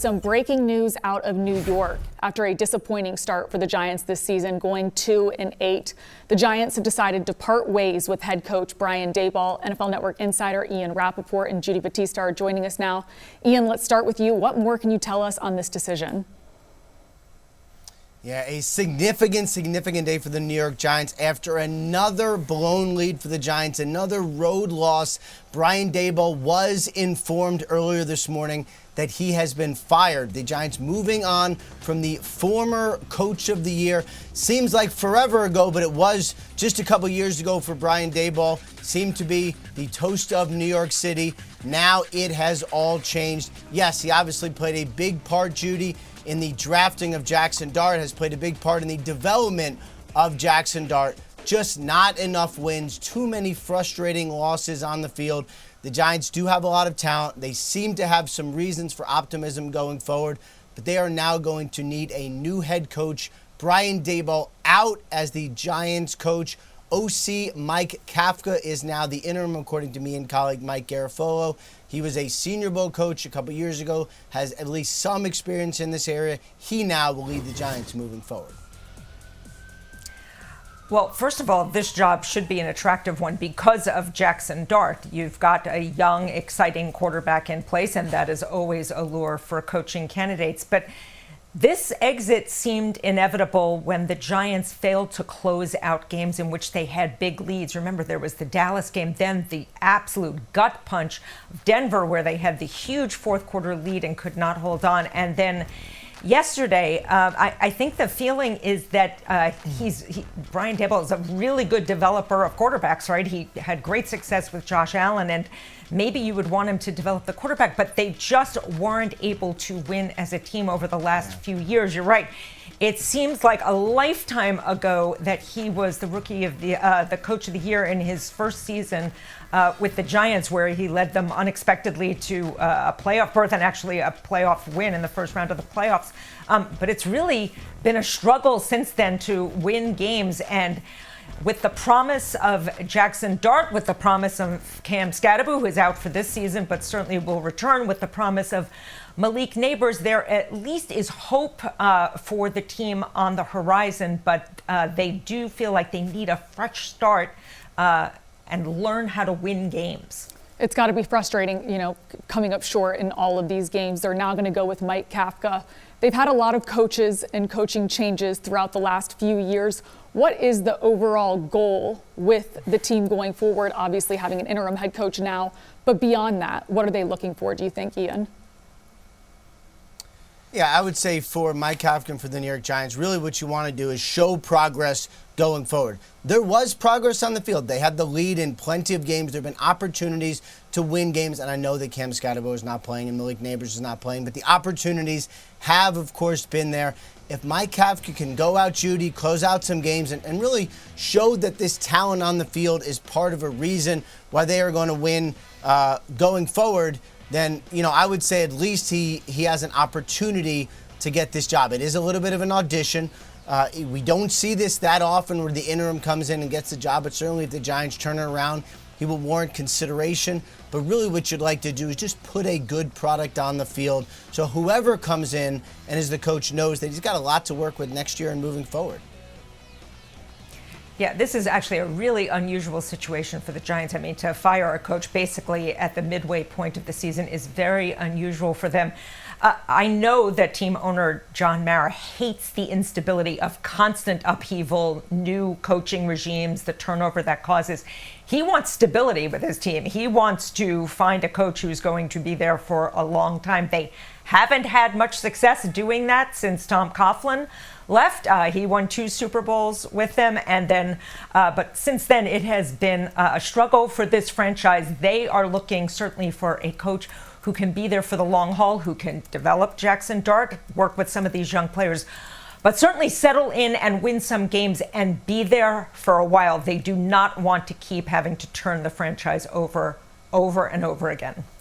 Some breaking news out of New York. After a disappointing start for the Giants this season, going 2-8, the Giants have decided to part ways with head coach Brian Daboll. NFL Network insider Ian Rapoport and Judy Battista are joining us now. Ian, let's start with you. What more can you tell us on this decision? Yeah, a significant day for the New York Giants after another blown lead for the Giants, another road loss. Brian Daboll was informed earlier this morning that he has been fired. The Giants moving on from the former coach of the year. Seems like forever ago, but it was just a couple years ago for Brian Daboll. Seemed to be the toast of New York City. Now it has all changed. Yes, he obviously played a big part, Judy, in the drafting of Jackson Dart, has played a big part in the development of Jackson Dart. Just not enough wins, too many frustrating losses on the field. The Giants do have a lot of talent. They seem to have some reasons for optimism going forward, but they are now going to need a new head coach. Brian Daboll out as the Giants coach. OC Mike Kafka is now the interim, according to me and colleague Mike Garafolo. He was a Senior Bowl coach a couple years ago, has at least some experience in this area. He now will lead the Giants moving forward. Well, first of all, this job should be an attractive one because of Jackson Dart. You've got a young, exciting quarterback in place, and that is always a lure for coaching candidates. But this exit seemed inevitable when the Giants failed to close out games in which they had big leads. Remember, there was the Dallas game, then the absolute gut punch of Denver, where they had the huge fourth quarter lead and could not hold on. And then yesterday, I think the feeling is that Brian Daboll is a really good developer of quarterbacks, right? He had great success with Josh Allen, and maybe you would want him to develop the quarterback, but they just weren't able to win as a team over the last few years. You're right. It seems like a lifetime ago that he was the rookie of the coach of the year in his first season with the Giants, where he led them unexpectedly to a playoff berth and actually a playoff win in the first round of the playoffs. But it's really been a struggle since then to win games. And with the promise of Jackson Dart, with the promise of Cam Scadaboo, who is out for this season but certainly will return, with the promise of Malik Neighbors, there at least is hope for the team on the horizon, but they do feel like they need a fresh start and learn how to win games. It's got to be frustrating, coming up short in all of these games. They're now going to go with Mike Kafka. They've had a lot of coaches and coaching changes throughout the last few years. What is the overall goal with the team going forward? Obviously having an interim head coach now, but beyond that, what are they looking for, do you think, Ian? Yeah, I would say for Mike Kafka and for the New York Giants, really what you want to do is show progress going forward. There was progress on the field. They had the lead in plenty of games. There have been opportunities to win games, and I know that Cam Scadaboo is not playing and Malik Neighbors is not playing, but the opportunities have, of course, been there. If Mike Kafka can go out, Judy, close out some games and really show that this talent on the field is part of a reason why they are going to win going forward, then, I would say at least he has an opportunity to get this job. It is a little bit of an audition. We don't see this that often where the interim comes in and gets the job, but certainly if the Giants turn it around, he will warrant consideration. But really what you'd like to do is just put a good product on the field so whoever comes in and is the coach knows that he's got a lot to work with next year and moving forward. Yeah, this is actually a really unusual situation for the Giants. I mean, to fire a coach basically at the midway point of the season is very unusual for them. I know that team owner John Mara hates the instability of constant upheaval, new coaching regimes, the turnover that causes. He wants stability with his team. He wants to find a coach who's going to be there for a long time. They haven't had much success doing that since Tom Coughlin left. He won 2 Super Bowls with them, and then, but since then it has been a struggle for this franchise. They are looking certainly for a coach who can be there for the long haul, who can develop Jackson Dart, work with some of these young players, but certainly settle in and win some games and be there for a while. They do not want to keep having to turn the franchise over and over again.